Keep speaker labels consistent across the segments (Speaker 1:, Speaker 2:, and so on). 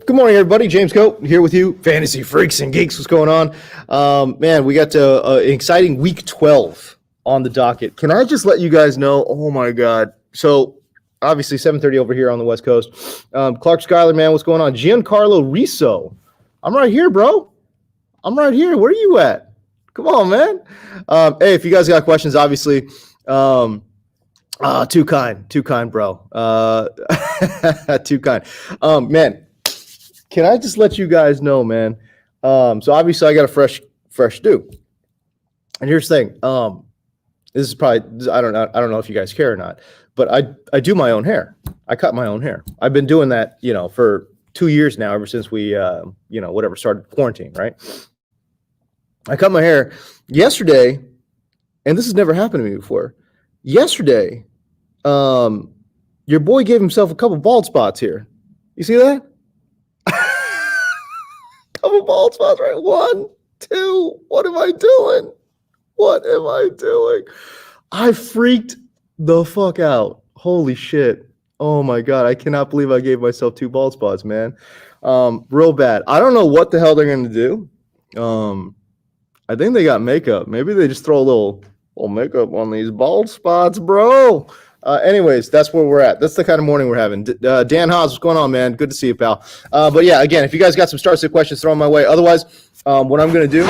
Speaker 1: Good morning, everybody. James Cope here with you, Fantasy Freaks and Geeks. What's going on? Man, we got an exciting Week 12 on the docket. Can I just let you guys know? Oh, my God. So, obviously, 7:30 over here on the West Coast. Clark Schuyler, man, what's going on? Giancarlo Rizzo. I'm right here, bro. I'm right here. Where are you at? Come on, man. Hey, if you guys got questions, obviously, too kind, bro. Too kind. Man. Can I just let you guys know, man? So obviously I got a fresh do. And here's the thing. This is probably I don't know if you guys care or not, but I do my own hair. I cut my own hair. I've been doing that, for 2 years now, ever since we started quarantine, right? I cut my hair yesterday, and this has never happened to me before. Yesterday, your boy gave himself a couple bald spots here. You see that? Couple bald spots, right? 1, 2. What am I doing? I freaked the fuck out. Holy shit. Oh my God. I cannot believe I gave myself 2 bald spots, man. Real bad. I don't know what the hell they're going to do. I think they got makeup. Maybe they just throw a little makeup on these bald spots, bro. Anyways, that's where we're at. That's the kind of morning we're having. Dan Haas, what's going on, man? Good to see you, pal. But yeah, again, if you guys got some start sit questions, throw them my way. Otherwise, what I'm going to do,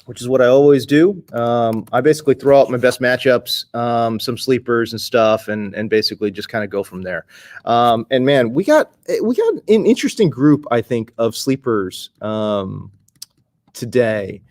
Speaker 1: which is what I always do, I basically throw out my best matchups, some sleepers and stuff, and basically just kind of go from there. And man, we got an interesting group, I think, of sleepers today.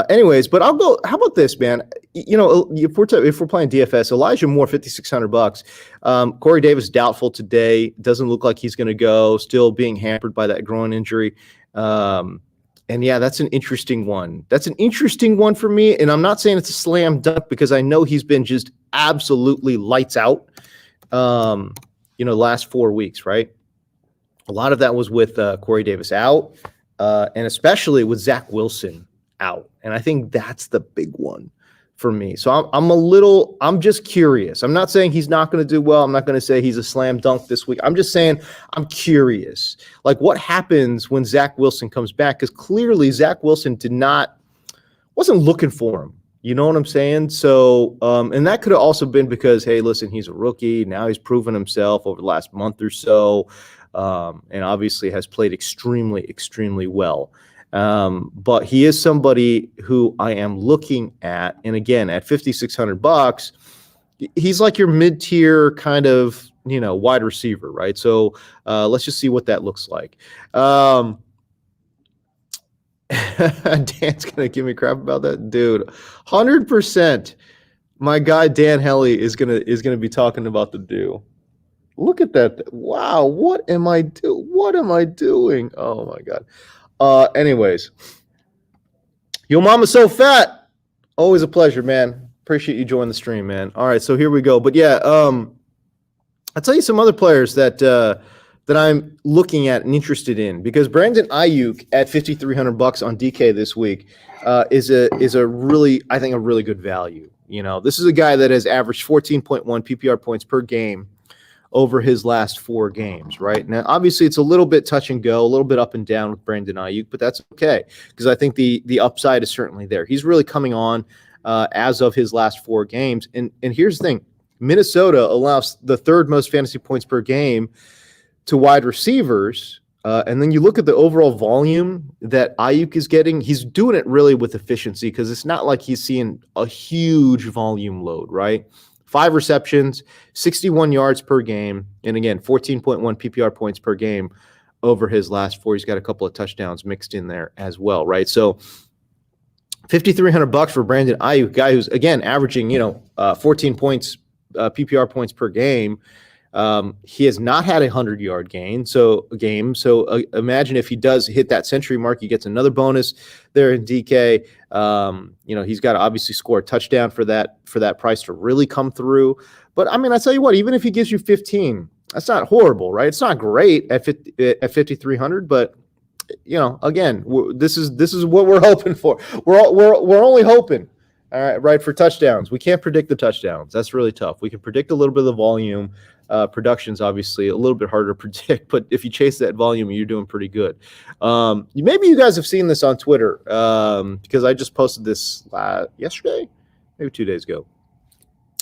Speaker 1: Anyways, but I'll go. How about this, man? If we're playing DFS, Elijah Moore, $5,600. Corey Davis doubtful today. Doesn't look like he's going to go. Still being hampered by that groin injury. And yeah, that's an interesting one. That's an interesting one for me. And I'm not saying it's a slam dunk because I know he's been just absolutely lights out. The last 4 weeks, right? A lot of that was with Corey Davis out, and especially with Zach Wilson out. And I think that's the big one for me. So I'm just curious. I'm not saying he's not going to do well. I'm not going to say he's a slam dunk this week. I'm just saying I'm curious. Like, what happens when Zach Wilson comes back? Because clearly Zach Wilson wasn't looking for him. You know what I'm saying? So, and that could have also been because, hey, listen, he's a rookie. Now he's proven himself over the last month or so. And obviously has played extremely, extremely well. But he is somebody who I am looking at. And again, at $5,600, he's like your mid-tier kind of, wide receiver, right? So let's just see what that looks like. Dan's going to give me crap about that. Dude, 100%. My guy, Dan Helly, is going to be talking about the do. Look at that. Wow. What am I doing? Oh my God. Anyways, yo, mama's so fat. Always a pleasure, man. Appreciate you joining the stream, man. All right, so here we go. But yeah, I'll tell you some other players that I'm looking at and interested in, because Brandon Ayuk at $5,300 on DK this week is a really, I think, a really good value. This is a guy that has averaged 14.1 PPR points per game over his last 4 games, right? Now, obviously, it's a little bit touch and go, a little bit up and down with Brandon Ayuk, but that's okay, because I think the upside is certainly there. He's really coming on as of his last 4 games. And here's the thing. Minnesota allows the 3rd most fantasy points per game to wide receivers. And then you look at the overall volume that Ayuk is getting. He's doing it really with efficiency, because it's not like he's seeing a huge volume load, right? 5 receptions, 61 yards per game, and again, 14.1 PPR points per game over his last 4. He's got a couple of touchdowns mixed in there as well, right? So $5,300 for Brandon Ayuk, guy who's, again, averaging 14 points PPR points per game. He has not had a 100-yard game. So imagine if he does hit that century mark, he gets another bonus there in DK. He's got to obviously score a touchdown for that price to really come through. But I mean, I tell you what, even if he gives you 15, that's not horrible, right? It's not great at 5,300, but again, this is what we're hoping for. We're only hoping. All right, for touchdowns. We can't predict the touchdowns. That's really tough. We can predict a little bit of the volume. Production's obviously a little bit harder to predict, but if you chase that volume, you're doing pretty good. Maybe you guys have seen this on Twitter because I just posted this yesterday, maybe 2 days ago.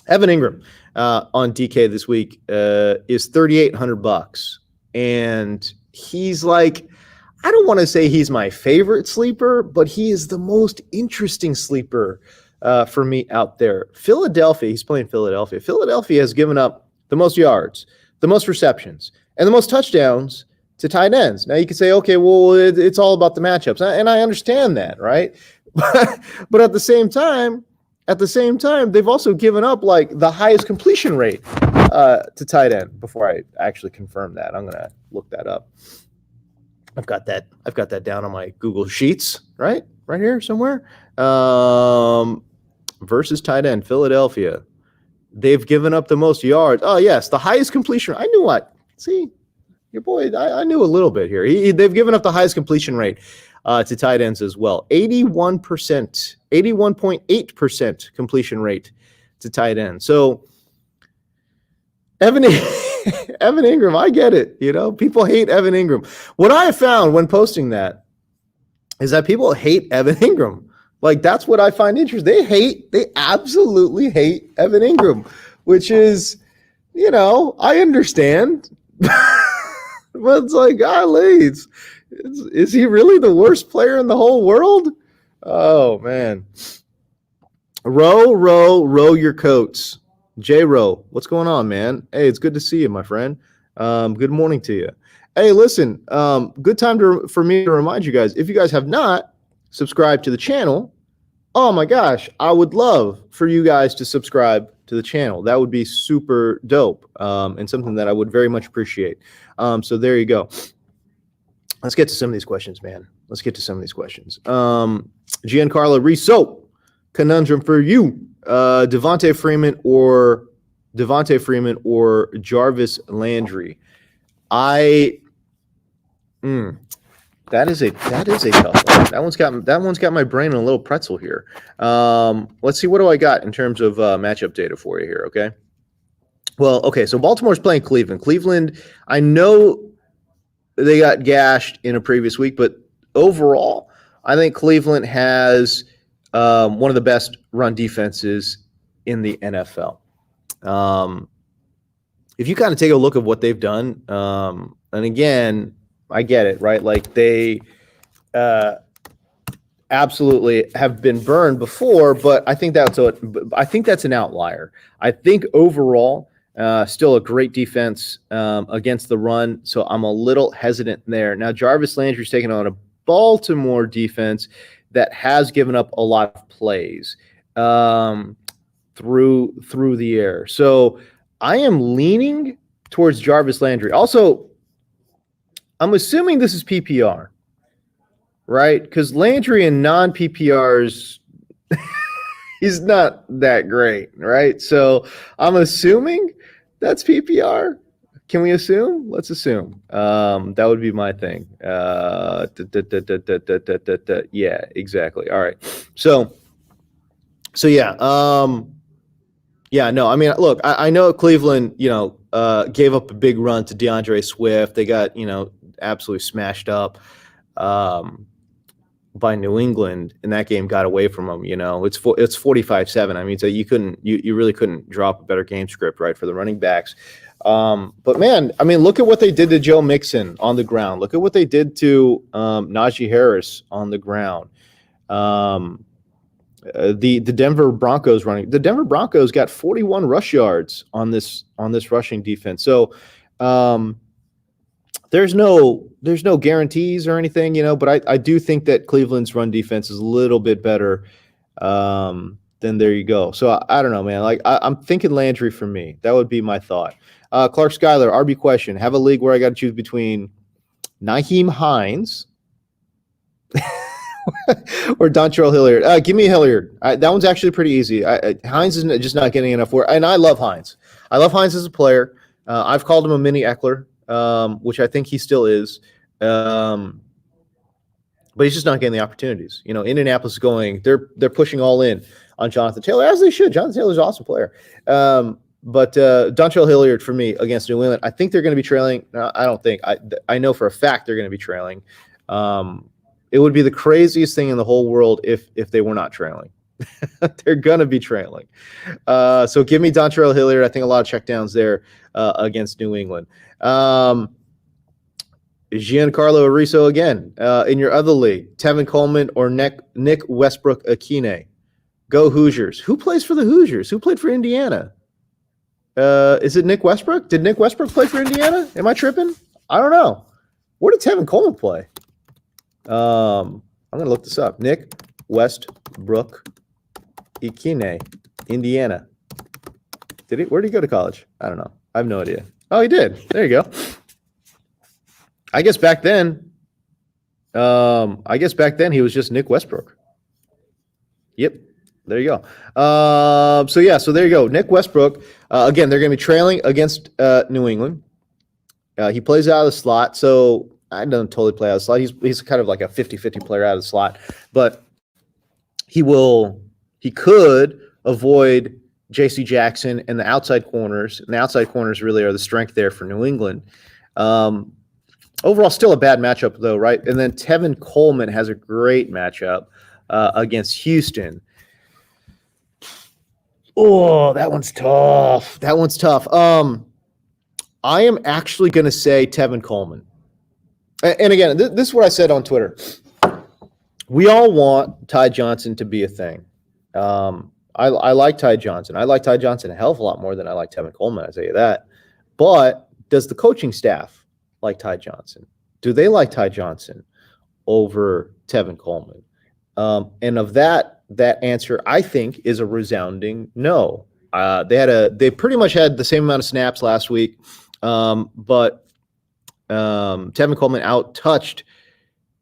Speaker 1: Evan Ingram on DK this week is $3,800, and he's like, I don't want to say he's my favorite sleeper, but he is the most interesting sleeper for me out there. Philadelphia, he's playing Philadelphia. Philadelphia has given up the most yards, the most receptions, and the most touchdowns to tight ends. Now you can say, okay, well, it's all about the matchups, and I understand that, right? But at the same time, they've also given up like the highest completion rate to tight end. Before I actually confirm that, I'm gonna look that up. I've got that down on my Google Sheets, right here somewhere. Versus tight end, Philadelphia. They've given up the most yards. Oh yes, the highest completion. I knew what. See, your boy. I knew a little bit here. They've given up the highest completion rate to tight ends as well. 81%, 81.8% completion rate to tight end. So Evan Ingram, I get it. People hate Evan Ingram. What I have found when posting that is that people hate Evan Ingram. Like, that's what I find interesting. They absolutely hate Evan Ingram, which is, I understand. But it's like, golly, is he really the worst player in the whole world? Oh, man. Row your coats. J-Row, what's going on, man? Hey, it's good to see you, my friend. Good morning to you. Hey, listen, good time for me to remind you guys, if you guys have not subscribed to the channel, oh my gosh, I would love for you guys to subscribe to the channel. That would be super dope and something that I would very much appreciate. So there you go. Let's get to some of these questions, man. Let's get to some of these questions. Giancarlo Riso, conundrum for you. Devontae Freeman or Jarvis Landry. That is a tough one. That one's got my brain in a little pretzel here. Let's see, what do I got in terms of matchup data for you here? Okay. Well, okay. So Baltimore's playing Cleveland. Cleveland, I know they got gashed in a previous week, but overall, I think Cleveland has one of the best run defenses in the NFL. If you kind of take a look at what they've done, and again, I get it, right? Like, they absolutely have been burned before, but I think that's an outlier. I think overall, still a great defense against the run, so I'm a little hesitant there. Now, Jarvis Landry's taking on a Baltimore defense that has given up a lot of plays through the air. So I am leaning towards Jarvis Landry. Also, I'm assuming this is PPR, right? Because Landry in non-PPRs, he's not that great, right? So I'm assuming that's PPR. Can we assume? Let's assume. That would be my thing. Yeah, exactly. All right. So yeah. Yeah, no, I mean, look, I know Cleveland, gave up a big run to DeAndre Swift. They got, absolutely smashed up by New England, and that game got away from them. It's 45-7. I mean, so you really couldn't drop a better game script, right, for the running backs. But man, I mean, look at what they did to Joe Mixon on the ground. Look at what they did to Najee Harris on the ground. The Denver Broncos running. The Denver Broncos got 41 rush yards on this rushing defense. So there's no guarantees or anything, but I do think that Cleveland's run defense is a little bit better. Then there you go. So I don't know, man. Like, I'm thinking Landry for me. That would be my thought. Clark Schuyler, RB question. Have a league where I got to choose between Nyheim Hines or Dontrell Hilliard. Give me Hilliard. That one's actually pretty easy. Hines is just not getting enough work. And I love Hines. I love Hines as a player. I've called him a mini Eckler, which I think he still is. But he's just not getting the opportunities. Indianapolis is they're pushing all in on Jonathan Taylor, as they should. Jonathan Taylor's an awesome player. But Dontrell Hilliard for me against New England, I think they're going to be trailing. No, I don't think. I know for a fact they're going to be trailing. It would be the craziest thing in the whole world if they were not trailing. They're going to be trailing. So give me Dontrell Hilliard. I think a lot of checkdowns there against New England. Giancarlo Arizo again in your other league. Tevin Coleman or Nick Westbrook-Ikhine. Go Hoosiers. Who plays for the Hoosiers? Who played for Indiana? Is it Nick Westbrook? Did Nick Westbrook play for Indiana? Am I tripping? I don't know. Where did Tevin Coleman play? I'm going to look this up. Nick Westbrook-Ikhine, Indiana. Where did he go to college? I don't know. I have no idea. Oh, he did. There you go. I guess back then he was just Nick Westbrook. Yep. There you go. So there you go. Nick Westbrook. Again, they're going to be trailing against New England. He plays out of the slot, so I don't totally play out of the slot. He's kind of like a 50-50 player out of the slot, but he could avoid J.C. Jackson and the outside corners. And the outside corners really are the strength there for New England. Overall, still a bad matchup though, right? And then Tevin Coleman has a great matchup against Houston. Oh, that one's tough. I am actually going to say Tevin Coleman. And again, this is what I said on Twitter. We all want Ty Johnson to be a thing. I like Ty Johnson. I like Ty Johnson a hell of a lot more than I like Tevin Coleman, I tell you that. But does the coaching staff like Ty Johnson? Do they like Ty Johnson over Tevin Coleman? And of that answer, I think, is a resounding no. They pretty much had the same amount of snaps last week, but Tevin Coleman out-touched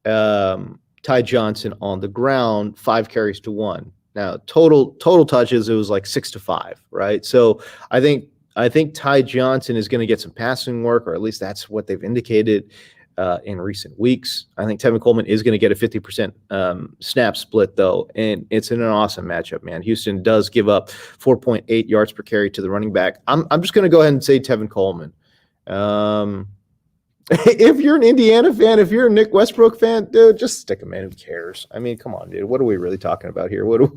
Speaker 1: Ty Johnson on the ground 5 carries to 1. Now, total touches, it was like 6-5, right? So I think Ty Johnson is going to get some passing work, or at least that's what they've indicated in recent weeks. I think Tevin Coleman is going to get a 50% snap split, though, and it's in an awesome matchup, man. Houston does give up 4.8 yards per carry to the running back. I'm just going to go ahead and say Tevin Coleman. If you're an Indiana fan, if you're a Nick Westbrook fan, dude, just stick him in. Who cares? I mean, come on, dude. What are we really talking about here? What are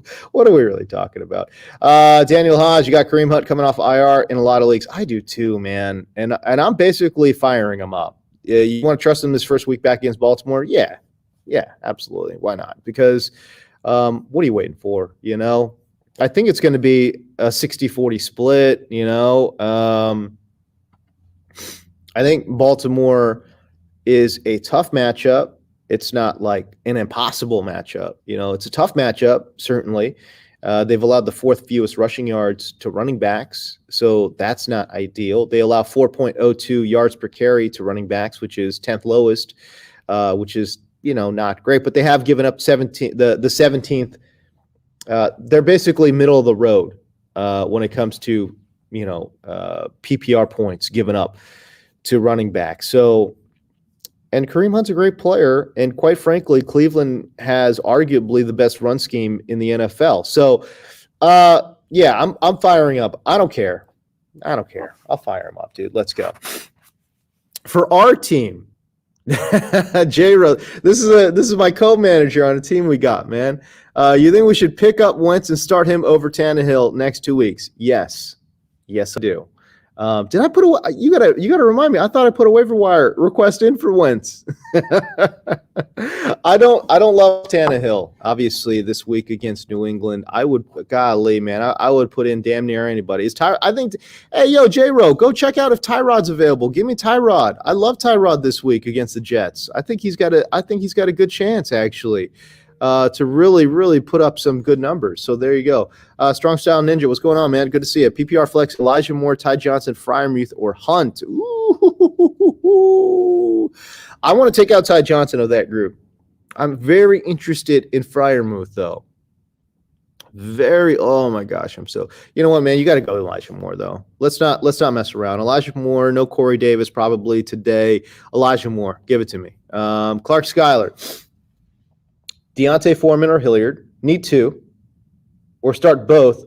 Speaker 1: we really talking about? Daniel Hodge, you got Kareem Hunt coming off IR in a lot of leagues. I do too, man. And I'm basically firing him up. You want to trust him this first week back against Baltimore? Yeah, absolutely. Why not? Because what are you waiting for? You know, I think it's going to be a 60-40 split. You know, I think Baltimore is a tough matchup. It's not like an impossible matchup. You know, it's a tough matchup, certainly. They've allowed the 4th fewest rushing yards to running backs, so that's not ideal. They allow 4.02 yards per carry to running backs, which is 10th lowest, which is, you know, not great. But they have given up the 17th. They're basically middle of the road when it comes to, you know, PPR points given up to running back. So, and Kareem Hunt's a great player, and quite frankly, Cleveland has arguably the best run scheme in the NFL. So, I'm firing up. I don't care. I'll fire him up, dude. Let's go. For our team, J Rose, this is my co-manager on the team we got, man. You think we should pick up Wentz and start him over Tannehill next 2 weeks? Yes, I do. Did I put a? You gotta remind me. I thought I put a waiver wire request in for Wentz. I don't love Tannehill. Obviously, this week against New England, I would. Golly, man, I would put in damn near anybody. I think. Hey, yo, J-Ro, go check out if Tyrod's available. Give me Tyrod. I love Tyrod this week against the Jets. I think he's got a good chance actually. To really, really put up some good numbers. So there you go. Strong Style Ninja, what's going on, man? Good to see you. PPR Flex, Elijah Moore, Ty Johnson, Freiermuth, or Hunt. Ooh. I want to take out Ty Johnson of that group. I'm very interested in Freiermuth, though. Oh my gosh, you know what, man? You got to go Elijah Moore, though. Let's not mess around. Elijah Moore, no Corey Davis probably today. Elijah Moore, give it to me. Clark Schuyler. Deontay Foreman or Hilliard, need 2, or start both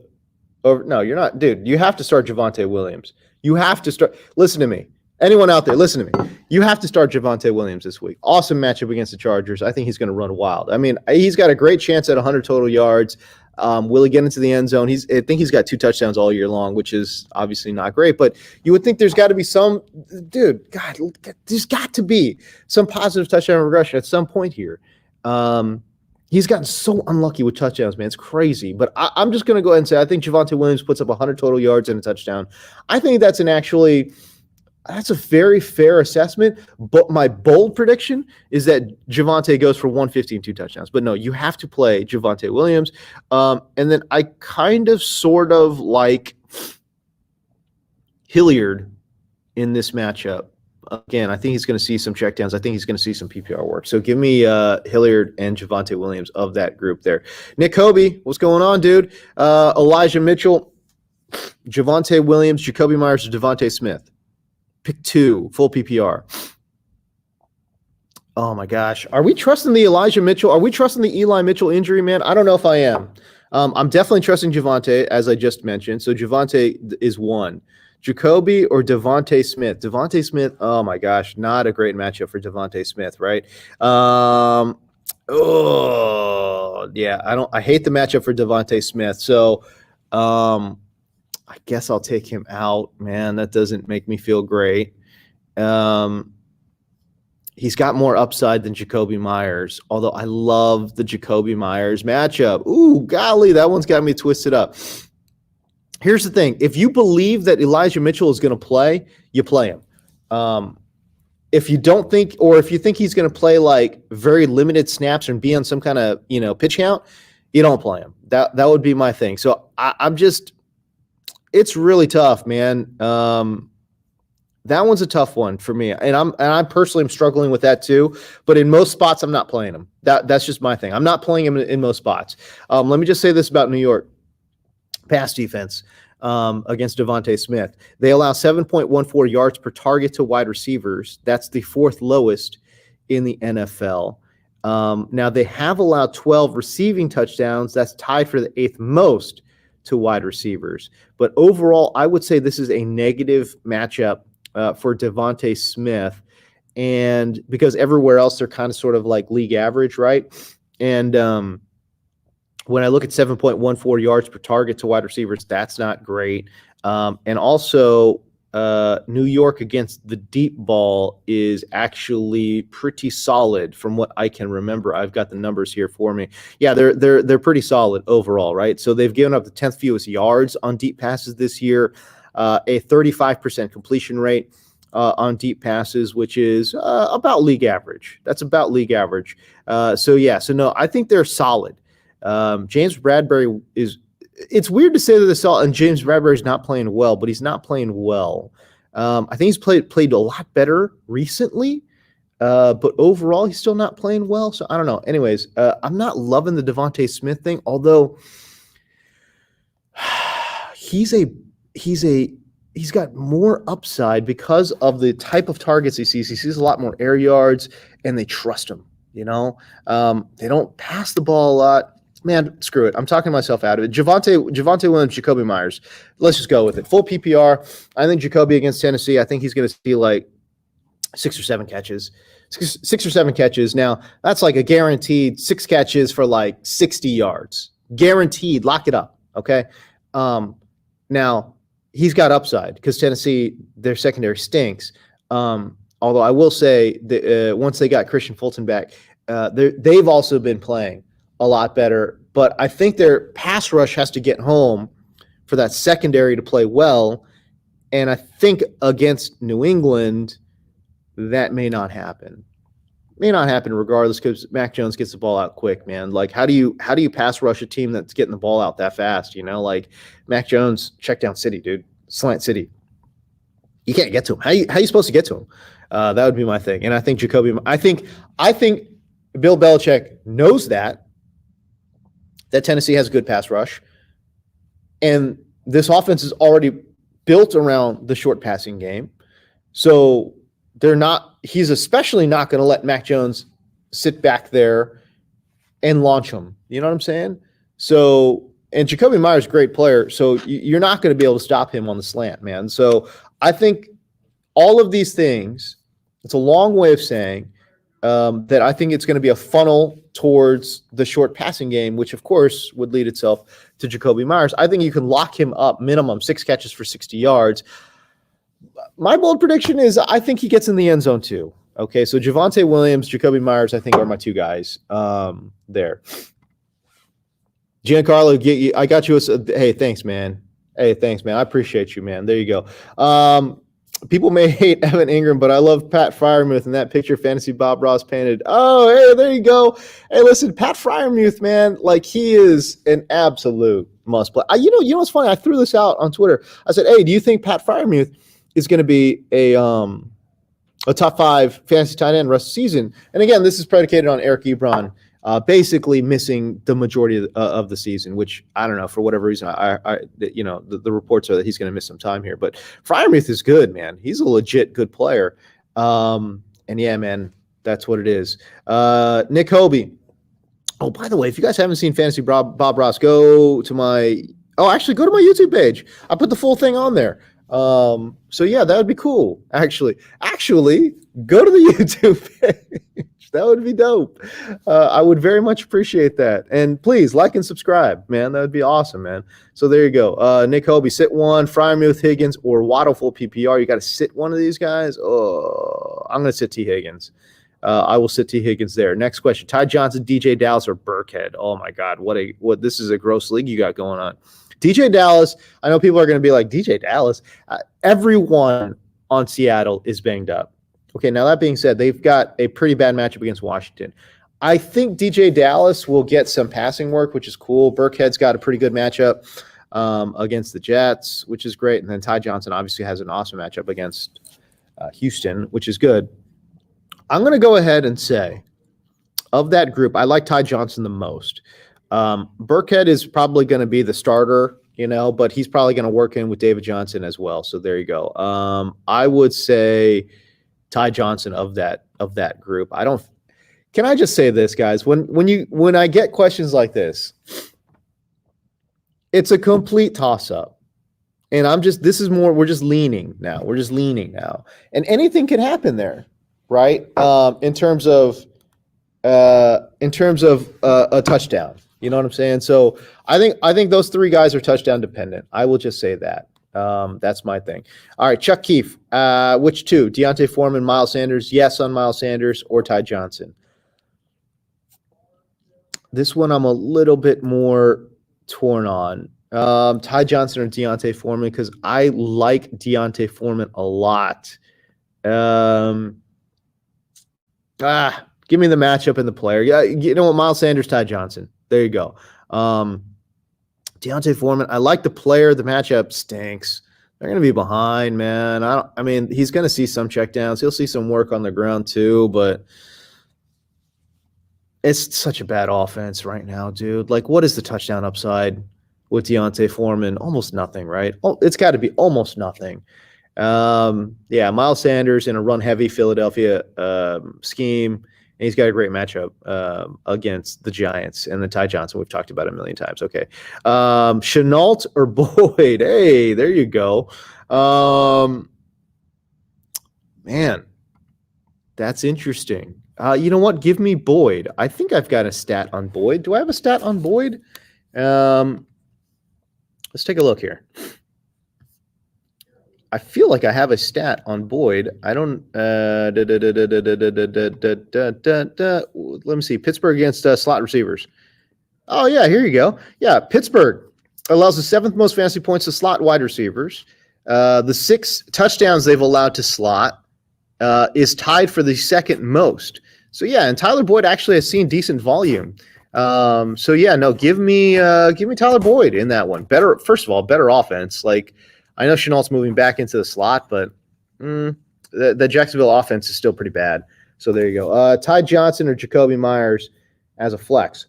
Speaker 1: Over, no, you're not, dude. You have to start Javonte Williams. You have to start. Listen to me. Anyone out there, listen to me. You have to start Javonte Williams this week. Awesome matchup against the Chargers. I think he's going to run wild. I mean, he's got a great chance at 100 total yards. Will he get into the end zone? I think he's got 2 touchdowns all year long, which is obviously not great. But you would think there's got to be some, dude. God, there's got to be some positive touchdown regression at some point here. He's gotten so unlucky with touchdowns, man. It's crazy. But I'm just going to go ahead and say I think Javonte Williams puts up 100 total yards and a touchdown. I think that's a very fair assessment. But my bold prediction is that Javonte goes for 150 and 2 touchdowns. But no, you have to play Javonte Williams. And then I kind of sort of like Hilliard in this matchup. Again, I think he's going to see some checkdowns. I think he's going to see some PPR work. So give me Hilliard and Javonte Williams of that group there. Nick Kobe, what's going on, dude? Elijah Mitchell, Javonte Williams, Jacoby Myers, or Devontae Smith. Pick 2, full PPR. Oh, my gosh. Are we trusting the Elijah Mitchell? Are we trusting the Eli Mitchell injury, man? I don't know if I am. I'm definitely trusting Javonte, as I just mentioned. So Javonte is 1. Jacoby or Devontae Smith? Devontae Smith, oh my gosh, not a great matchup for Devontae Smith, right? I hate the matchup for Devontae Smith. So I guess I'll take him out. Man, that doesn't make me feel great. He's got more upside than Jacoby Myers, although I love the Jacoby Myers matchup. Ooh, golly, that one's got me twisted up. Here's the thing. If you believe that Elijah Mitchell is going to play, you play him. If you don't think, or if you think he's going to play like very limited snaps and be on some kind of, pitch count, you don't play him. That would be my thing. So I'm just, it's really tough, man. That one's a tough one for me. And I personally am struggling with that too, but in most spots, I'm not playing him. That's just my thing. I'm not playing him in most spots. Let me just say this about New York. Pass defense against Devontae Smith. They allow 7.14 yards per target to wide receivers. That's the 4th lowest in the NFL. Now, they have allowed 12 receiving touchdowns. That's tied for the 8th most to wide receivers. But overall, I would say this is a negative matchup for Devontae Smith. And because everywhere else, they're kind of sort of like league average, right? And when I look at 7.14 yards per target to wide receivers, that's not great. And also, New York against the deep ball is actually pretty solid from what I can remember. I've got the numbers here for me. Yeah, they're pretty solid overall, right? So they've given up the 10th fewest yards on deep passes this year, a 35% completion rate on deep passes, which is about league average. That's about league average. So no, I think they're solid. James Bradbury it's weird to say that this all, and James Bradbury's not playing well, but he's not playing well. I think he's played a lot better recently, but overall he's still not playing well. So I don't know. Anyways, I'm not loving the Devontae Smith thing, although he's got more upside because of the type of targets he sees. He sees a lot more air yards, and they trust him. They don't pass the ball a lot. Man, screw it. I'm talking myself out of it. Javonte Williams, Jacoby Myers. Let's just go with it. Full PPR. I think Jacoby against Tennessee, I think he's going to see like 6 or 7 catches. 6 or 7 catches. Now, that's like a guaranteed 6 catches for like 60 yards. Guaranteed. Lock it up. Okay? Now, he's got upside because Tennessee, their secondary stinks. Although I will say that once they got Christian Fulton back, they've also been playing a lot better, but I think their pass rush has to get home for that secondary to play well, and I think against New England, that may not happen. May not happen regardless because Mac Jones gets the ball out quick, man. Like, how do you pass rush a team that's getting the ball out that fast? Like Mac Jones, check down city, dude, slant city. You can't get to him. How you supposed to get to him? That would be my thing, and I think Jacoby. I think Bill Belichick knows that Tennessee has a good pass rush, and this offense is already built around the short passing game. So he's especially not going to let Mac Jones sit back there and launch him. You know what I'm saying? So and Jakobi Meyers, great player, so you're not going to be able to stop him on the slant, man. So I think all of these things, it's a long way of saying that I think it's going to be a funnel towards the short passing game, which of course would lead itself to Jakobi Meyers. I think you can lock him up minimum 6 catches for 60 yards. My bold prediction is I think he gets in the end zone too. Okay, so Javonte Williams, Jakobi Meyers, I think are my two guys there. Giancarlo, I got you. Hey, thanks, man. Hey, thanks, man. I appreciate you, man. There you go. People may hate Evan Ingram, but I love Pat Freiermuth and that picture Fantasy Bob Ross painted. Oh, hey, there you go. Hey, listen, Pat Freiermuth, man, like he is an absolute must play. You know what's funny? I threw this out on Twitter. I said, hey, do you think Pat Freiermuth is going to be a top 5 fantasy tight end rest of the season? And again, this is predicated on Eric Ebron basically missing the majority of the season, which I don't know, for whatever reason, the reports are that he's going to miss some time here. But Freiermuth is good, man. He's a legit good player. And yeah, man, that's what it is. Nick Hobie. Oh, by the way, if you guys haven't seen Fantasy Bob Ross, go to my YouTube page. I put the full thing on there. So yeah, that would be cool. Actually, go to the YouTube page. That would be dope. I would very much appreciate that. And please like and subscribe, man. That would be awesome, man. So there you go. Nick Hobie, sit one. Freiermuth, Higgins, or Waddle full PPR. You got to sit one of these guys. Oh, I'm going to sit T. Higgins. I will sit T. Higgins there. Next question. Ty Johnson, DJ Dallas, or Burkhead? Oh my God. What this is a gross league you got going on. DJ Dallas, I know people are going to be like, DJ Dallas? Everyone on Seattle is banged up. Okay, now that being said, they've got a pretty bad matchup against Washington. I think DJ Dallas will get some passing work, which is cool. Burkhead's got a pretty good matchup against the Jets, which is great. And then Ty Johnson obviously has an awesome matchup against Houston, which is good. I'm going to go ahead and say, of that group, I like Ty Johnson the most. Burkhead is probably going to be the starter, but he's probably going to work in with David Johnson as well. So there you go. I would say Ty Johnson of that group. Can I just say this, guys? When I get questions like this, it's a complete toss-up. And we're just leaning now. And anything can happen there, right? In terms of a touchdown. You know what I'm saying? So I think those 3 guys are touchdown dependent. I will just say that. That's my thing. All right, Chuck Keefe. Which 2? Deontay Foreman, Miles Sanders? Yes on Miles Sanders or Ty Johnson? This one I'm a little bit more torn on. Ty Johnson or Deontay Foreman, because I like Deontay Foreman a lot. Give me the matchup and the player. Yeah, you know what? Miles Sanders, Ty Johnson. There you go. Deontay Foreman, I like the player. The matchup stinks. They're going to be behind, man. He's going to see some checkdowns. He'll see some work on the ground too, but it's such a bad offense right now, dude. Like, what is the touchdown upside with Deontay Foreman? Almost nothing, right? Oh, it's got to be almost nothing. Miles Sanders in a run-heavy Philadelphia scheme. And he's got a great matchup against the Giants and then Ty Johnson. We've talked about it a million times. Okay. Shenault or Boyd? Hey, there you go. Man, that's interesting. You know what? Give me Boyd. I think I've got a stat on Boyd. Do I have a stat on Boyd? Let's take a look here. I feel like I have a stat on Boyd. I don't. Let me see. Pittsburgh against slot receivers. Oh, yeah, here you go. Yeah, Pittsburgh allows the 7th most fantasy points to slot wide receivers. The 6 touchdowns they've allowed to slot is tied for the 2nd most. So, yeah, and Tyler Boyd actually has seen decent volume. Give me Tyler Boyd in that one. First of all, better offense. Like, I know Shenault's moving back into the slot, but the Jacksonville offense is still pretty bad. So there you go. Ty Johnson or Jakobi Meyers as a flex.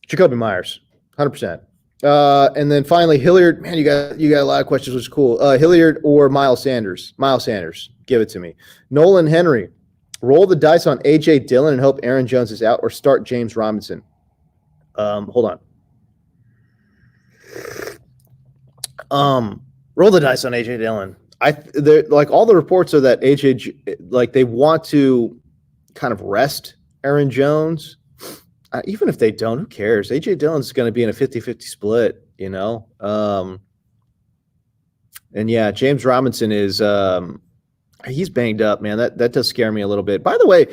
Speaker 1: Jakobi Meyers, 100%. And then finally, Hilliard. Man, you got a lot of questions, which is cool. Hilliard or Miles Sanders? Miles Sanders. Give it to me. Nolan Henry. Roll the dice on A.J. Dillon and hope Aaron Jones is out, or start James Robinson. Hold on. Roll the dice on AJ Dillon. Like all the reports are that AJ, like they want to kind of rest Aaron Jones. Even if they don't, who cares? AJ Dillon's going to be in a 50-50 split, you know? And yeah, James Robinson is he's banged up, man. That does scare me a little bit. By the way,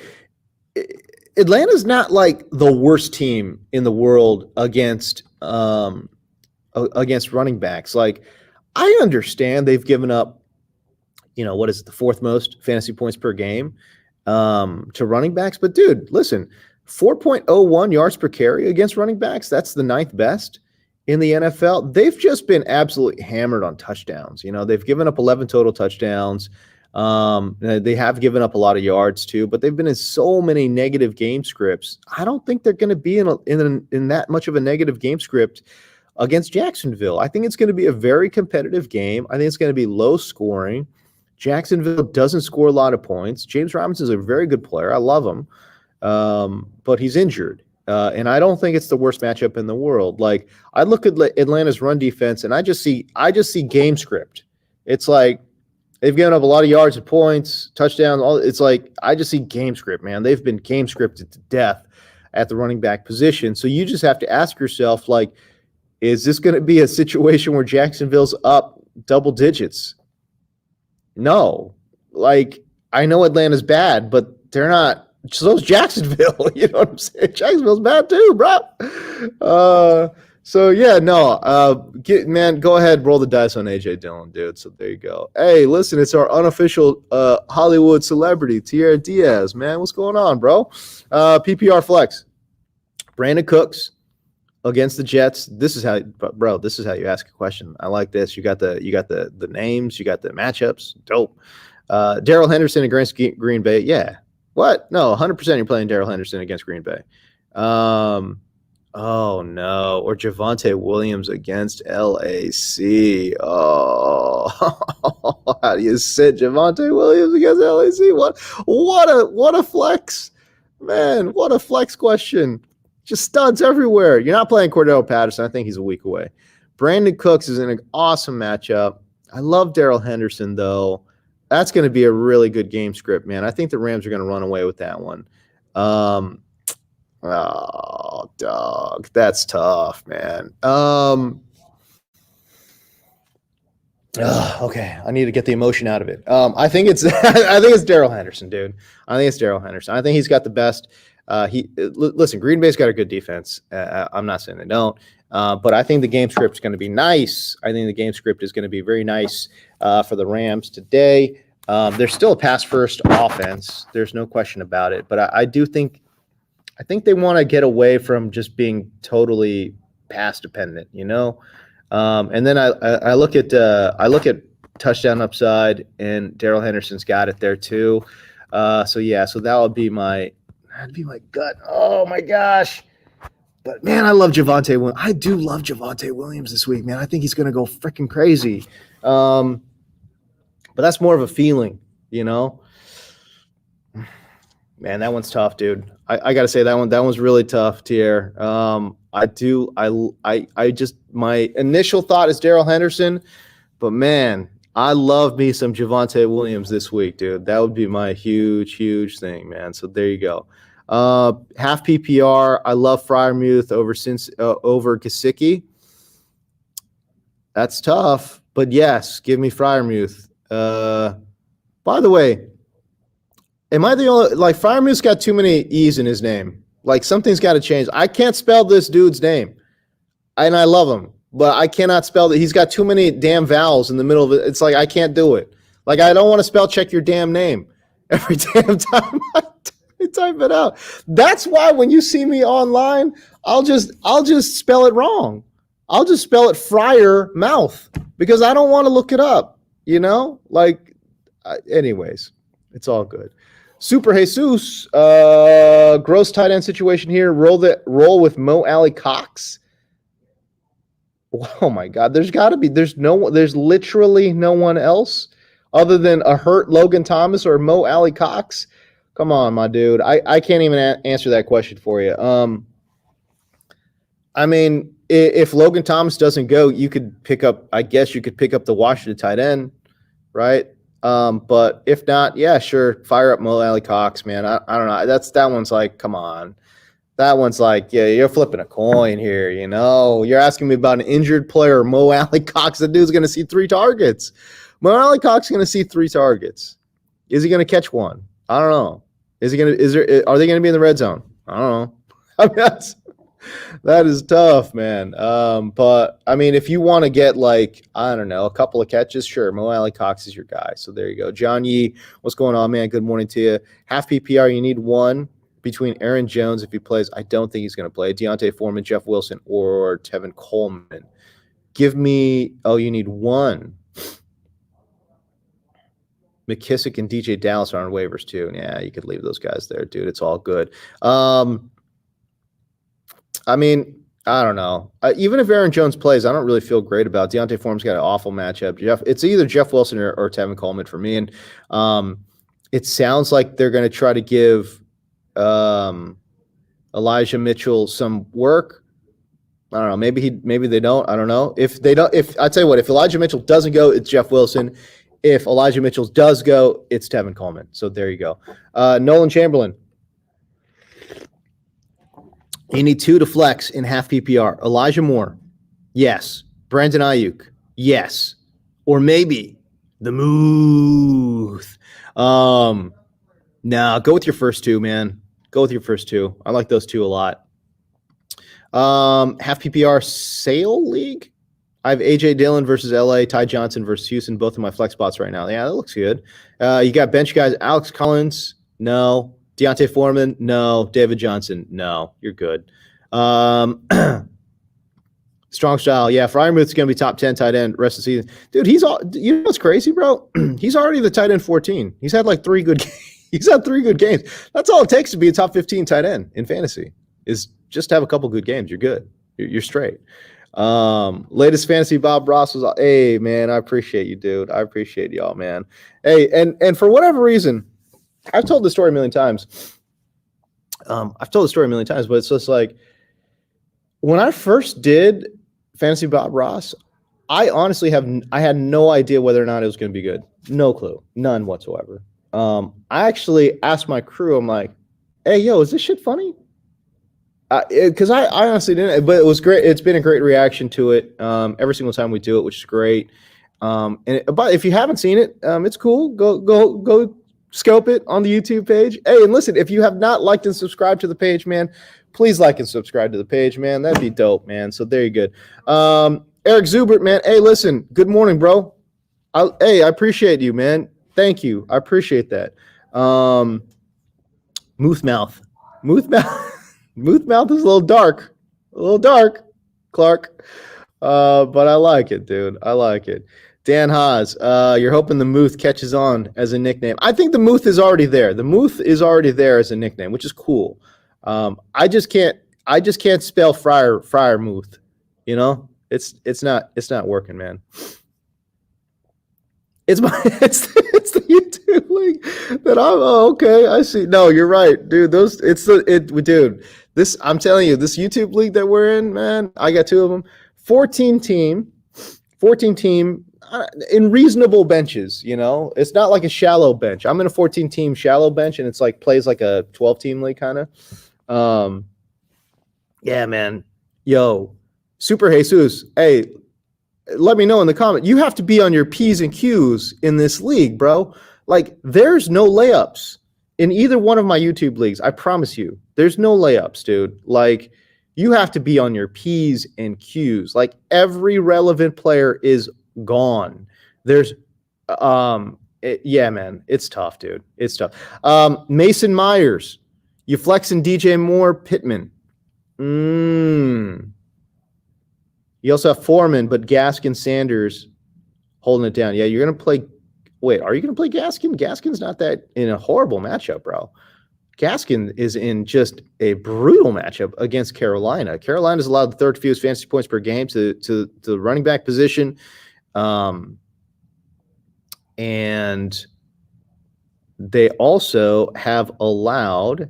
Speaker 1: Atlanta's not like the worst team in the world against running backs. Like, I understand they've given up, what is it, the fourth most fantasy points per game to running backs. But dude, listen, 4.01 yards per carry against running backs. That's the ninth best in the NFL. They've just been absolutely hammered on touchdowns. They've given up 11 total touchdowns. They have given up a lot of yards too, but they've been in so many negative game scripts. I don't think they're going to be in that much of a negative game script against Jacksonville. I think it's going to be a very competitive game. I think it's going to be low scoring. Jacksonville doesn't score a lot of points. James Robinson is a very good player. I love him. But he's injured. And I don't think it's the worst matchup in the world. Like, I look at Atlanta's run defense and I just see game script. It's like they've given up a lot of yards and points, touchdowns. It's like I just see game script, man. They've been game scripted to death at the running back position. So you just have to ask yourself, like, is this going to be a situation where Jacksonville's up double digits? No. Like, I know Atlanta's bad, but they're not. So's Jacksonville. You know what I'm saying? Jacksonville's bad too, bro. So yeah, no. Man, go ahead, roll the dice on AJ Dillon, dude. So there you go. Hey, listen, it's our unofficial Hollywood celebrity, Tierra Diaz. Man, what's going on, bro? PPR flex. Brandon Cooks against the Jets. This is how you ask a question. I like this. You got the names, you got the matchups. Dope. Darrell Henderson against Green Bay. Yeah. What? No, 100% you're playing Darrell Henderson against Green Bay. Oh, no. Or Javonte Williams against LAC. Oh, how do you sit Javonte Williams against LAC? What a flex. Man, what a flex question. Just studs everywhere. You're not playing Cordell Patterson. I think he's a week away. Brandon Cooks is in an awesome matchup. I love Darrell Henderson, though. That's going to be a really good game script, man. I think the Rams are going to run away with that one. Oh, dog. That's tough, man. Okay. I need to get the emotion out of it. I think it's Darrell Henderson, dude. I think it's Darrell Henderson. I think he's got the best. Listen, Green Bay's got a good defense. I'm not saying they don't. But I think the game script is going to be nice. I think the game script is going to be very nice for the Rams today. They're still a pass-first offense. There's no question about it. But I think they want to get away from just being totally pass-dependent, And then I look at touchdown upside, and Darrell Henderson's got it there too. So that would be that'd be my gut. Oh my gosh. But man, I love Javonte Williams. I do love Javonte Williams this week, man. I think he's going to go freaking crazy. But that's more of a feeling, Man, that one's tough, dude. I got to say that one's really tough, Tier. My initial thought is Darrell Henderson, but man, I love me some Javonte Williams this week, dude. That would be my huge thing, man. So there you go. Half PPR. I love Freiermuth over Gesicki. That's tough, but yes, give me Freiermuth. By the way, am I the only Freiermuth's got too many E's in his name? Like, something's got to change. I can't spell this dude's name, and I love him, but I cannot spell it. He's got too many damn vowels in the middle of it. It's like I can't do it. Like, I don't want to spell check your damn name every damn time I type it out. That's why when you see me online, I'll just spell it wrong. I'll just spell it Friar Mouth because I don't want to look it up. Anyways, it's all good. Super Jesus, gross tight end situation here. Roll with Mo Alley Cox. Oh my God, there's literally no one else other than a hurt Logan Thomas or Mo Alley Cox. Come on, my dude. I can't even answer that question for you. I mean, if Logan Thomas doesn't go, you could pick up. I guess you could pick up the Washington tight end, right? But if not, yeah, sure, fire up Mo Alley Cox, man. I don't know. That one's like, come on. That one's like, yeah, you're flipping a coin here. You're asking me about an injured player, Mo Alley Cox. The dude's going to see 3 targets. Mo Alley Cox is going to see 3 targets. Is he going to catch one? I don't know. Are they going to be in the red zone? I don't know. I mean, that is tough, man. But I mean, if you want to get like, I don't know, a couple of catches, sure. Mo Alley Cox is your guy. So there you go. John Yee, what's going on, man? Good morning to you. Half PPR, you need one between Aaron Jones if he plays. I don't think he's going to play. Deontay Foreman, Jeff Wilson, or Tevin Coleman. Give me, you need one. McKissick and DJ Dallas are on waivers too. Yeah, you could leave those guys there, dude. It's all good. I mean, I don't know. Even if Aaron Jones plays, I don't really feel great about it. Deontay Foreman's got an awful matchup. It's either Jeff Wilson or Tevin Coleman for me. And it sounds like they're going to try to give Elijah Mitchell some work. I don't know. Maybe they don't. I don't know. If they don't, I tell you what, if Elijah Mitchell doesn't go, it's Jeff Wilson. If Elijah Mitchell does go, it's Tevin Coleman. So there you go. Nolan Chamberlain. You need 2 to flex in half PPR. Elijah Moore, yes. Brandon Ayuk, yes. Or maybe the Muth. No, go with your first 2, man. Go with your first 2. I like those 2 a lot. Half PPR sale league. I have AJ Dillon versus LA, Ty Johnson versus Houston, both of my flex spots right now. Yeah, that looks good. You got bench guys, Alex Collins, no. Deontay Foreman, no. David Johnson, no. You're good. Strong style, yeah. Freiermuth's going to be top 10 tight end rest of the season. Dude, you know what's crazy, bro? He's already the tight end 14. He's had like 3 good He's had 3 good games. That's all it takes to be a top 15 tight end in fantasy is just to have a couple good games. You're good. You're straight. Latest fantasy Bob Ross was, hey man, I appreciate you, dude. I appreciate y'all, man. Hey, and for whatever reason, I've told the story a million times. But it's just like when I first did fantasy Bob Ross, I honestly had no idea whether or not it was going to be good. No clue, none whatsoever. I actually asked my crew, I'm like, hey, yo, is this shit funny? Because I honestly didn't, but it was great. It's been a great reaction to it every single time we do it, which is great. But if you haven't seen it, it's cool. Go scope it on the YouTube page. Hey, and listen, if you have not liked and subscribed to the page, man, please like and subscribe to the page, man. That'd be dope, man. So there you go. Eric Zubert, man. Hey, listen, good morning, bro. I appreciate you, man. Thank you. I appreciate that. Muthmouth. Muthmouth is a little dark, Clark. But I like it, dude. I like it. Dan Haas, you're hoping the Muth catches on as a nickname. I think the Muth is already there. The Muth is already there as a nickname, which is cool. I just can't spell Friar Muth. You know, it's not working, man. It's the YouTube link that okay. I see. No, you're right, dude. Dude. This, I'm telling you, this YouTube league that we're in, man. I got 2 of them. 14 team in reasonable benches. You know, it's not like a shallow bench. I'm in a 14 team shallow bench, and it's like plays like a 12 team league kind of. Yeah, man. Yo, Super Jesus. Hey. Let me know in the comment. You have to be on your P's and Q's in this league, bro. Like, there's no layups in either one of my YouTube leagues. I promise you. There's no layups, dude. Like, you have to be on your P's and Q's. Like, every relevant player is gone. There's, yeah, man. It's tough, dude. It's tough. Mason Myers. You flexing DJ Moore, Pittman. You also have Foreman, but Gaskin, Sanders holding it down. Yeah, you're going to play – wait, are you going to play Gaskin? Gaskin's not that in a horrible matchup, bro. Gaskin is in just a brutal matchup against Carolina. Carolina's allowed the 3rd fewest fantasy points per game to the running back position. And they also have allowed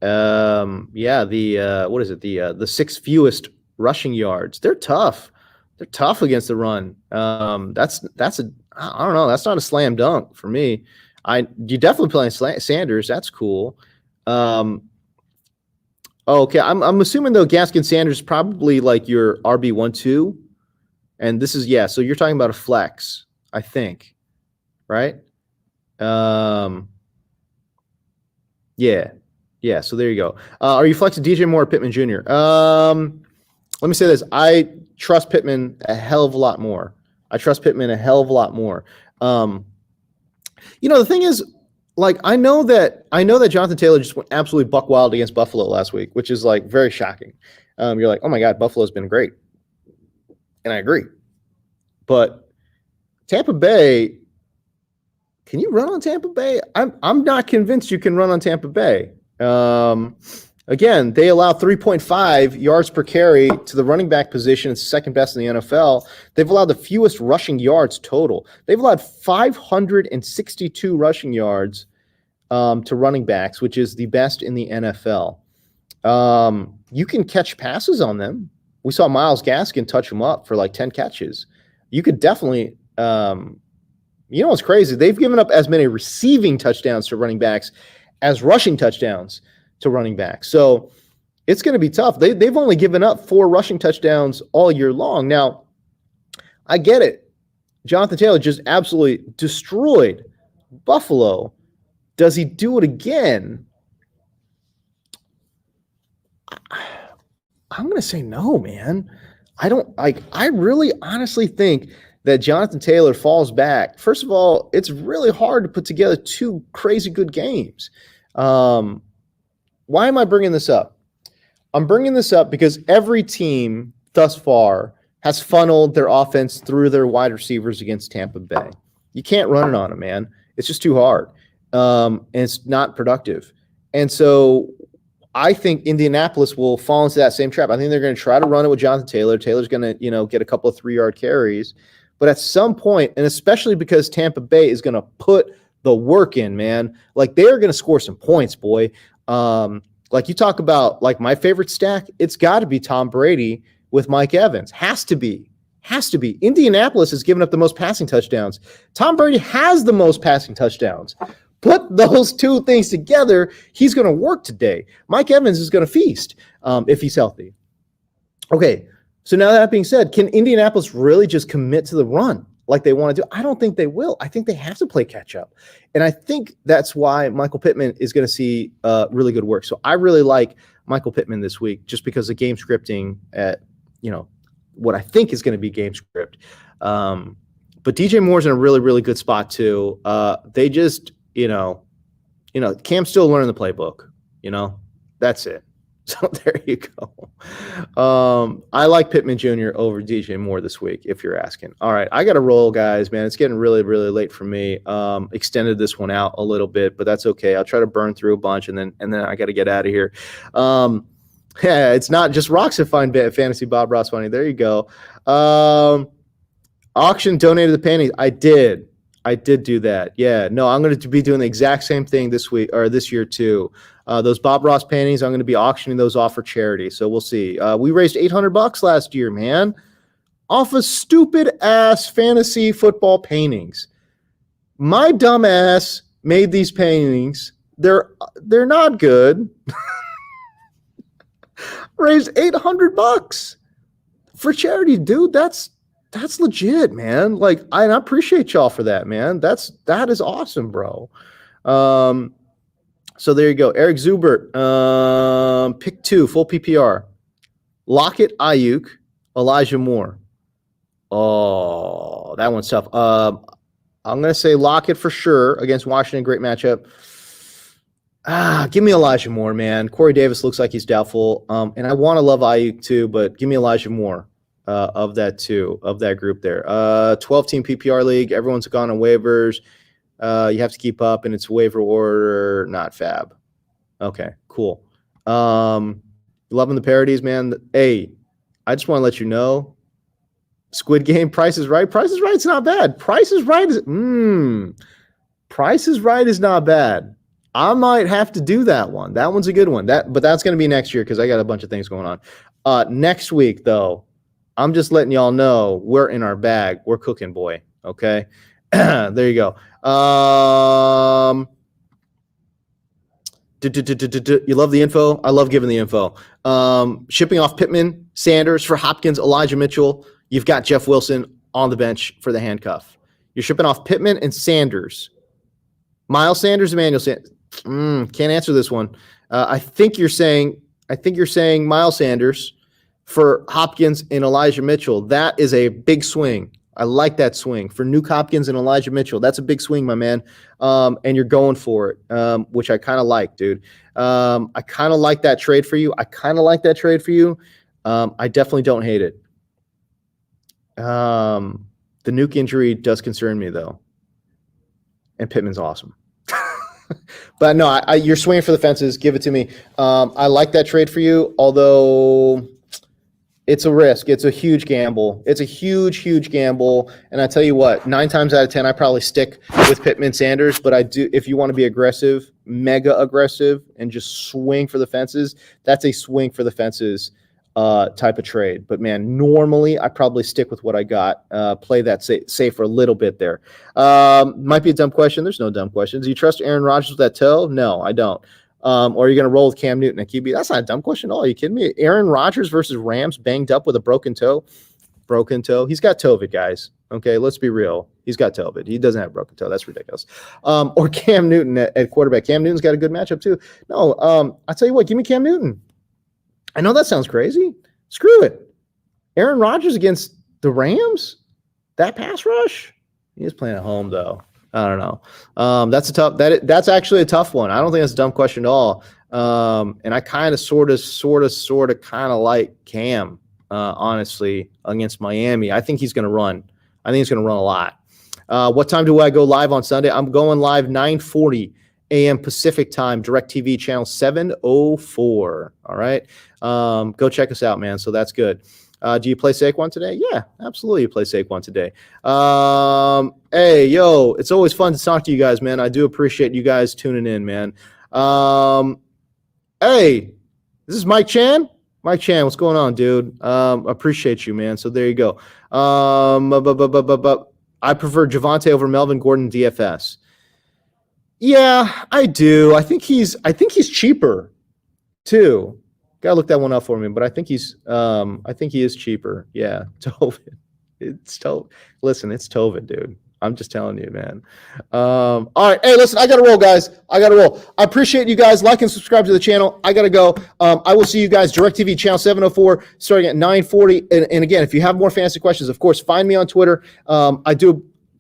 Speaker 1: Yeah, the what is it? The sixth fewest rushing yards. They're tough. They're tough against the run. That's a I don't know. That's not a slam dunk for me. You definitely playing Sanders. That's cool. Um, okay, I'm assuming though Gaskin Sanders probably like your RB 1-2, and this is So you're talking about a flex, I think, right? Um, yeah, yeah. So there you go. Are you flexing DJ Moore or Pittman Jr.? Let me say this: I trust Pittman a hell of a lot more. The thing is, like, I know that Jonathan Taylor just went absolutely buck wild against Buffalo last week, which is like very shocking. You're like, oh my God, Buffalo's been great, and I agree. But Tampa Bay, can you run on Tampa Bay? I'm not convinced you can run on Tampa Bay. Again, they allow 3.5 yards per carry to the running back position. It's second best in the NFL. They've allowed the fewest rushing yards total. They've allowed 562 rushing yards to running backs, which is the best in the NFL. You can catch passes on them. We saw Myles Gaskin touch them up for like 10 catches. You could definitely what's crazy? They've given up as many receiving touchdowns to running backs as rushing touchdowns to running backs. So it's going to be tough. They've only given up 4 rushing touchdowns all year long. Now, I get it. Jonathan Taylor just absolutely destroyed Buffalo. Does he do it again? I'm going to say no, man. I really honestly think that Jonathan Taylor falls back. First of all, it's really hard to put together 2 crazy good games. Why am I bringing this up? I'm bringing this up because every team thus far has funneled their offense through their wide receivers against Tampa Bay. You can't run it on them, man. It's just too hard. And it's not productive. And so I think Indianapolis will fall into that same trap. I think they're going to try to run it with Jonathan Taylor. Taylor's going to, get a couple of 3-yard carries. But at some point, and especially because Tampa Bay is going to put the work in, man, like they're going to score some points, boy. Like you talk about like my favorite stack, it's got to be Tom Brady with Mike Evans. Has to be. Indianapolis has given up the most passing touchdowns. Tom Brady has the most passing touchdowns. Put those 2 things together, he's going to work today. Mike Evans is going to feast if he's healthy. Okay, so now that being said, can Indianapolis really just commit to the run like they want to do? I don't think they will. I think they have to play catch up. And I think that's why Michael Pittman is going to see really good work. So I really like Michael Pittman this week just because of game scripting at, what I think is going to be game script. But DJ Moore's in a really, really good spot too. They just, Cam's still learning the playbook, that's it. So there you go. I like Pittman Jr. over DJ Moore this week, if you're asking. All right, I got to roll, guys, man. It's getting really, really late for me. Extended this one out a little bit, but that's okay. I'll try to burn through a bunch, and then I got to get out of here. Yeah, it's not just rocks that find fantasy Bob Ross funny. There you go. Auction donated the panties. I did do that. Yeah, no, I'm going to be doing the exact same thing this week or this year too. Those Bob Ross paintings, I'm going to be auctioning those off for charity. So we'll see. We raised $800 last year, man, off of stupid ass fantasy football paintings. My dumb ass made these paintings. They're not good. Raised $800 for charity, dude. That's legit, man. Like, I appreciate y'all for that, man. That is awesome, bro. So there you go. Eric Zubert, pick 2, full PPR. Lockett, Ayuk, Elijah Moore. Oh, that one's tough. I'm going to say Lockett for sure against Washington. Great matchup. Give me Elijah Moore, man. Corey Davis looks like he's doubtful. And I want to love Ayuk too, but give me Elijah Moore. Of that group there. 12-team PPR league. Everyone's gone on waivers. You have to keep up, and it's waiver order, not fab. Okay, cool. Loving the parodies, man. Hey, I just want to let you know, Squid Game, Price is Right. Price is Right's not bad. Price is Right is not bad. I might have to do that one. That one's a good one. But that's going to be next year because I got a bunch of things going on. Next week, though, I'm just letting y'all know we're in our bag. We're cooking, boy. Okay, there you go. You love the info? I love giving the info. Shipping off Pittman, Sanders for Hopkins, Elijah Mitchell. You've got Jeff Wilson on the bench for the handcuff. You're shipping off Pittman and Sanders. Miles Sanders, Emmanuel Sanders. Can't answer this one. I think you're saying Miles Sanders for Hopkins and Elijah Mitchell. That is a big swing. I like that swing for Nuke Hopkins and Elijah Mitchell. That's a big swing, my man. And you're going for it, which I kind of like, dude. I kind of like that trade for you. I definitely don't hate it. The Nuke injury does concern me, though. And Pittman's awesome. But no, you're swinging for the fences. Give it to me. I like that trade for you, although it's a risk. It's a huge gamble. It's a huge gamble. And I tell you what, 9 times out of 10, I probably stick with Pittman Sanders. But I do, if you want to be aggressive, mega aggressive, and just swing for the fences, that's a swing for the fences type of trade. But man, normally I probably stick with what I got. Play that safe for a little bit there. Might be a dumb question. There's no dumb questions. Do you trust Aaron Rodgers with that toe? No, I don't. Or are you going to roll with Cam Newton at QB? That's not a dumb question at all. Are you kidding me? Aaron Rodgers versus Rams banged up with a broken toe. He's got Tovid, guys. Okay, let's be real. He's got Tovid. He doesn't have a broken toe. That's ridiculous. Or Cam Newton at quarterback. Cam Newton's got a good matchup too. No, I'll tell you what. Give me Cam Newton. I know that sounds crazy. Screw it. Aaron Rodgers against the Rams? That pass rush? He is playing at home, though. I don't know. That's actually a tough one. I don't think that's a dumb question at all. And I kind of sort of kind of like Cam, honestly, against Miami. I think he's going to run. I think he's going to run a lot. What time do I go live on Sunday? I'm going live 9:40 a.m. Pacific time, DirecTV channel 704. All right. Go check us out, man. So that's good. Do you play Saquon today? Yeah, absolutely. You play Saquon today. Hey, yo, it's always fun to talk to you guys, man. I do appreciate you guys tuning in, man. Hey, this is Mike Chan. Mike Chan, what's going on, dude? Appreciate you, man. So there you go. I prefer Javonte over Melvin Gordon DFS. Yeah, I do. I think he's cheaper too. Gotta look that one up for me, but I think he is cheaper. Yeah, Tovid. It's Tovid. Listen, it's Tovid, dude. I'm just telling you, man. All right. Hey, listen, I gotta roll, guys. I appreciate you guys. Like and subscribe to the channel. I gotta go. I will see you guys DirecTV channel 704 starting at 9:40. And again, if you have more fantasy questions, of course, find me on Twitter.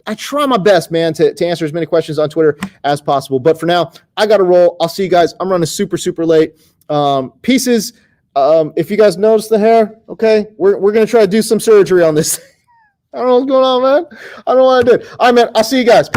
Speaker 1: I try my best, man, to answer as many questions on Twitter as possible. But for now, I got to roll. I'll see you guys. I'm running super late. Pieces. If you guys notice the hair, okay, we're going to try to do some surgery on this. I don't know what's going on, man. I don't want to do it. All right, man. I'll see you guys.